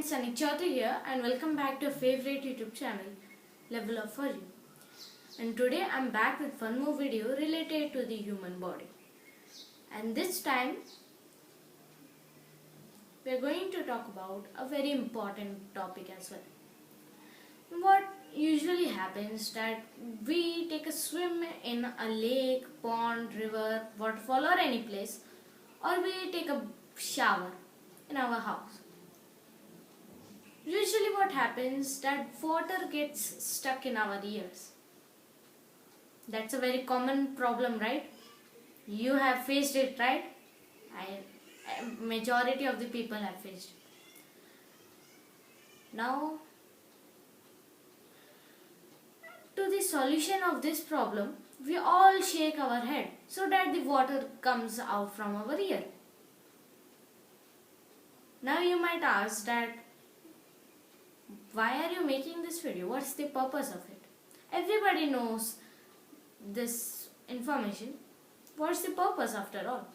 Sanichata here and welcome back to a favorite YouTube channel, Level Up For You. And today I'm back with one more video related to the human body. And this time we're going to talk about a very important topic as well. What usually happens that we take a swim in a lake, pond, river, waterfall or any place, or we take a shower in our house. Usually what happens that water gets stuck in our ears. That's a very common problem, right? You have faced it, right? Majority of the people have faced it. Now, to the solution of this problem, we all shake our head so that the water comes out from our ear. Now you might ask that, why are you making this video? What's the purpose of it? Everybody knows this information. What's the purpose after all?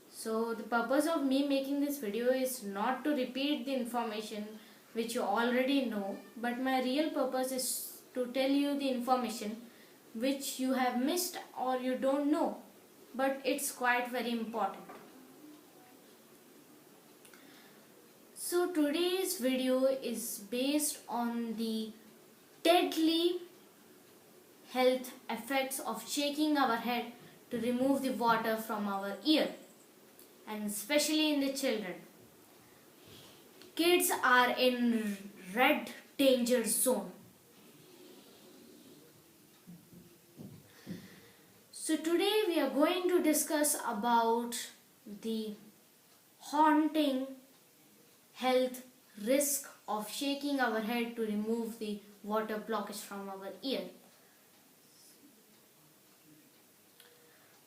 So the purpose of me making this video is not to repeat the information which you already know, but my real purpose is to tell you the information which you have missed or you don't know, but it's quite very important. So today's video is based on the deadly health effects of shaking our head to remove the water from our ear, and especially in the children. Kids are in red danger zone. So today we are going to discuss about the haunting health risk of shaking our head to remove the water blockage from our ear.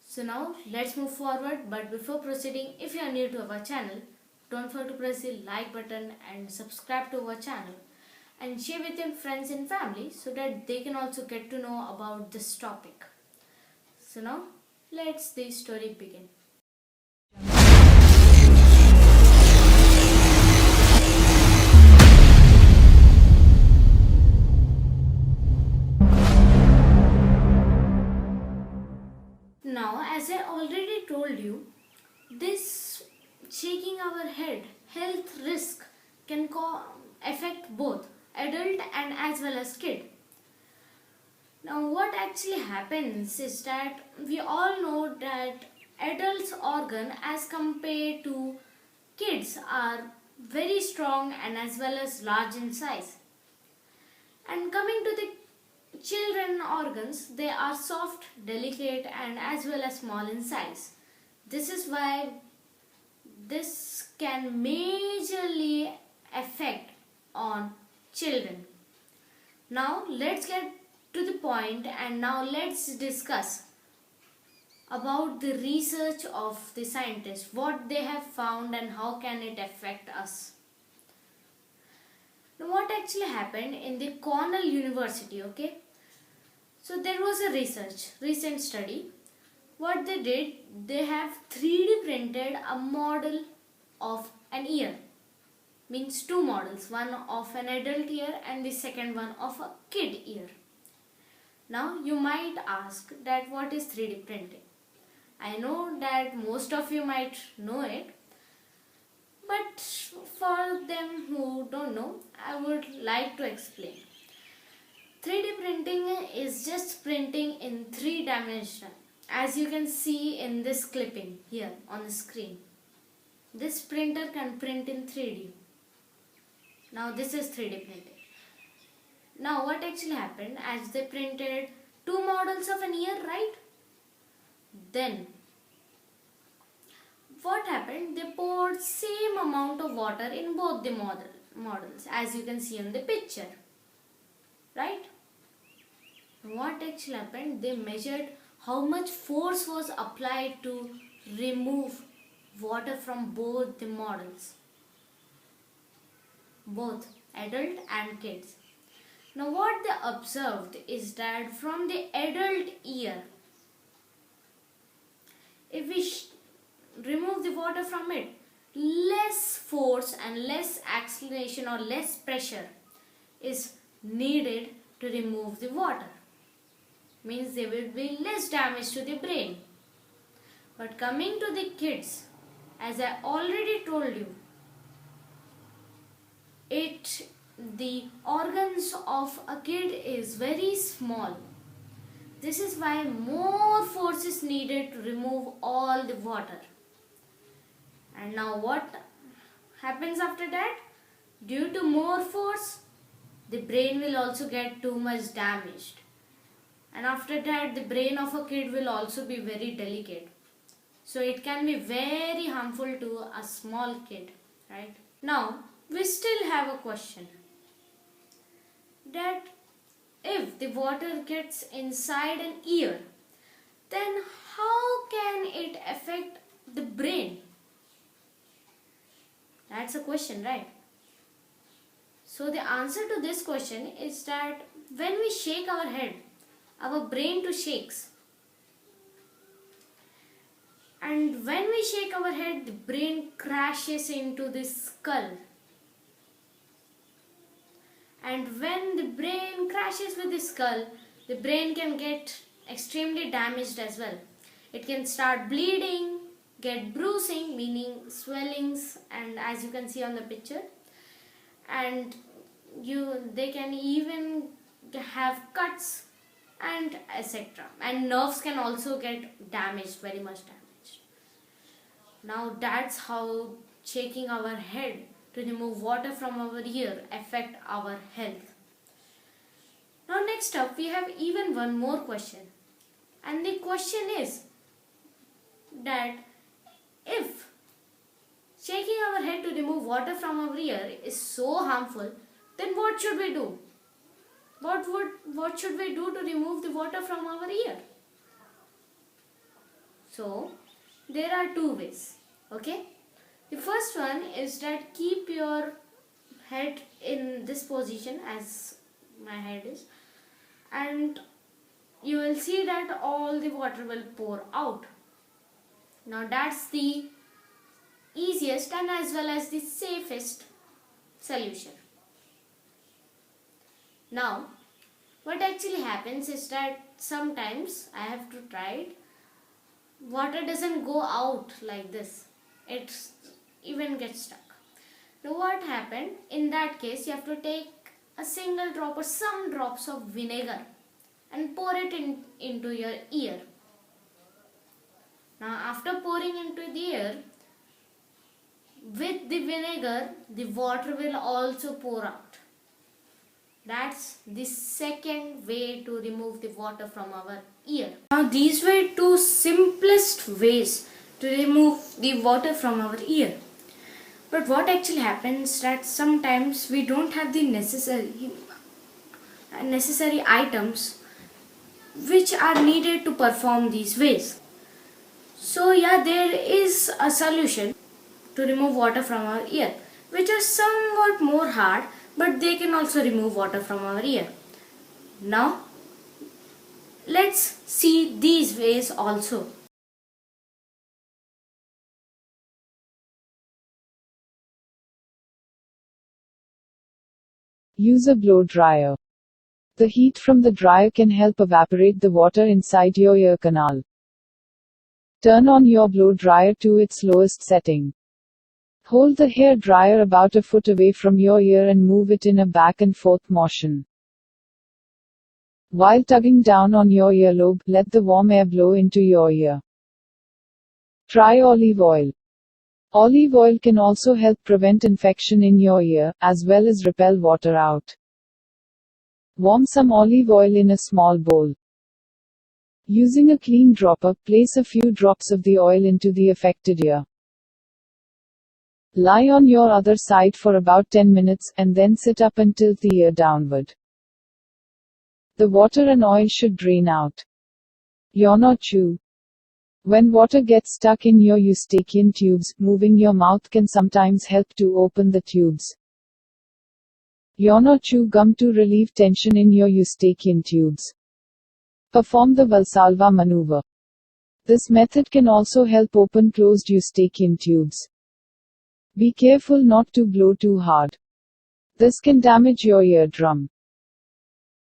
So now let's move forward, but before proceeding, if you are new to our channel, don't forget to press the like button and subscribe to our channel and share with your friends and family so that they can also get to know about this topic. So now let's the story begin. Now, as I already told you, this shaking our head health risk can affect both adult and as well as kid. Now, what actually happens is that we all know that adults' organ as compared to kids are very strong and as well as large in size. And coming to the children organs, they are soft, delicate and as well as small in size. This is why this can majorly affect on children. Now let's get to the point and now let's discuss about the research of the scientists, what they have found and how can it affect us. Now, what actually happened in the Cornell University, okay? So there was a recent study. What they did, they have 3D printed a model of an ear. Means two models, one of an adult ear and the second one of a kid ear. Now you might ask that what is 3D printing? I know that most of you might know it, but for them who don't know, I would like to explain. 3D printing is just printing in 3 dimensions, as you can see in this clipping here on the screen. This printer can print in 3D. Now this is 3D printing. Now what actually happened, as they printed 2 models of an ear, right? Then what happened, they poured same amount of water in both the models, as you can see in the picture, right? What actually happened, they measured how much force was applied to remove water from both the models, both adult and kids. Now what they observed is that from the adult ear, if we remove the water from it, less force and less acceleration or less pressure is needed to remove the water. Means there will be less damage to the brain. But coming to the kids, as I already told you, the organs of a kid is very small. This is why more force is needed to remove all the water. And now what happens after that? Due to more force, the brain will also get too much damaged. And after that, the brain of a kid will also be very delicate. So it can be very harmful to a small kid, right? Now, we still have a question. That if the water gets inside an ear, then how can it affect the brain? That's a question, right? So the answer to this question is that when we shake our head, our brain too shakes. And when we shake our head, the brain crashes into the skull. And when the brain crashes with the skull, the brain can get extremely damaged as well. It can start bleeding, get bruising, meaning swellings, and as you can see on the picture, and they can even have cuts and etc. And nerves can also get damaged, very much damaged. Now that's how shaking our head to remove water from our ear affect our health. Now next up we have even one more question, and the question is that if shaking our head to remove water from our ear is so harmful, then what should we do? What should we do to remove the water from our ear? So there are two ways, okay? The first one is that keep your head in this position as my head is, and you will see that all the water will pour out. Now that's the easiest and as well as the safest solution. Now what actually happens is that sometimes I have to try it. Water doesn't go out like this. It even gets stuck. Now what happened? In that case, you have to take a single drop or some drops of vinegar and pour it into your ear. Now after pouring into the ear, with the vinegar, the water will also pour out. That's the second way to remove the water from our ear. Now these were two simplest ways to remove the water from our ear. But what actually happens is that sometimes we don't have the necessary items which are needed to perform these ways. So yeah, there is a solution to remove water from our ear, which are somewhat more hard, but they can also remove water from our ear. Now let's see these ways also. Use a blow dryer. The heat from the dryer can help evaporate the water inside your ear canal. Turn on your blow dryer to its lowest setting. Hold the hair dryer about a foot away from your ear and move it in a back and forth motion. While tugging down on your earlobe, let the warm air blow into your ear. Try olive oil. Olive oil can also help prevent infection in your ear, as well as repel water out. Warm some olive oil in a small bowl. Using a clean dropper, place a few drops of the oil into the affected ear. Lie on your other side for about 10 minutes, and then sit up and tilt the ear downward. The water and oil should drain out. Yawn or chew. When water gets stuck in your Eustachian tubes, moving your mouth can sometimes help to open the tubes. Yawn or chew gum to relieve tension in your Eustachian tubes. Perform the Valsalva maneuver. This method can also help open closed Eustachian tubes. Be careful not to blow too hard. This can damage your eardrum.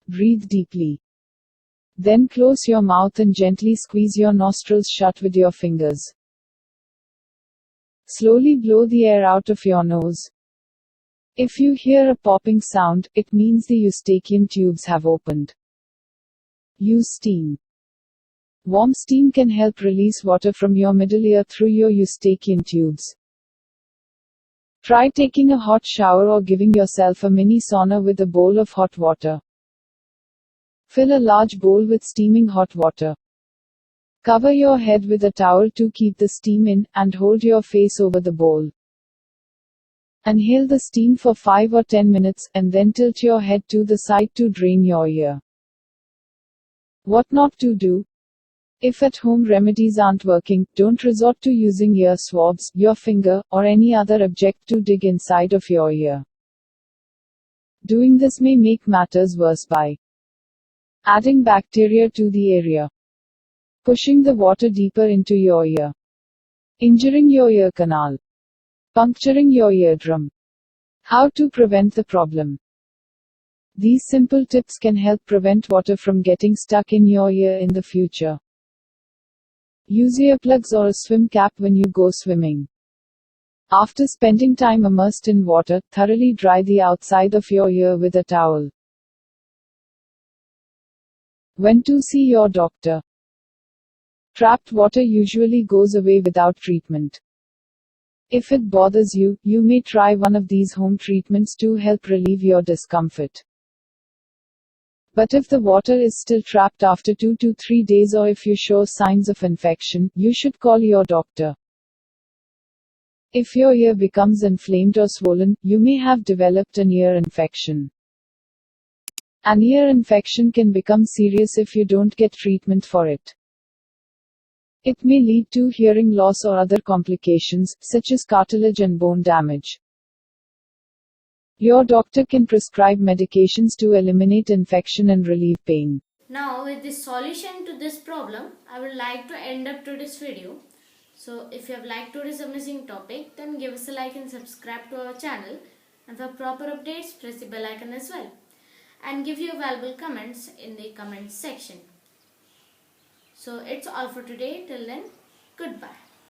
Breathe deeply. Then close your mouth and gently squeeze your nostrils shut with your fingers. Slowly blow the air out of your nose. If you hear a popping sound, it means the Eustachian tubes have opened. Use steam. Warm steam can help release water from your middle ear through your Eustachian tubes. Try taking a hot shower or giving yourself a mini sauna with a bowl of hot water. Fill a large bowl with steaming hot water. Cover your head with a towel to keep the steam in, and hold your face over the bowl. Inhale the steam for 5 or 10 minutes, and then tilt your head to the side to drain your ear. What not to do? If at home remedies aren't working, don't resort to using ear swabs, your finger, or any other object to dig inside of your ear. Doing this may make matters worse by adding bacteria to the area, pushing the water deeper into your ear, injuring your ear canal, puncturing your eardrum. How to prevent the problem? These simple tips can help prevent water from getting stuck in your ear in the future. Use earplugs or a swim cap when you go swimming. After spending time immersed in water, thoroughly dry the outside of your ear with a towel. When to see your doctor? Trapped water usually goes away without treatment. If it bothers you, you may try one of these home treatments to help relieve your discomfort. But if the water is still trapped after 2 to 3 days, or if you show signs of infection, you should call your doctor. If your ear becomes inflamed or swollen, you may have developed an ear infection. An ear infection can become serious if you don't get treatment for it. It may lead to hearing loss or other complications, such as cartilage and bone damage. Your doctor can prescribe medications to eliminate infection and relieve pain. Now with the solution to this problem, I would like to end up today's video. So if you have liked today's amazing topic, then give us a like and subscribe to our channel. And for proper updates, press the bell icon as well. And give your valuable comments in the comments section. So it's all for today. Till then, goodbye.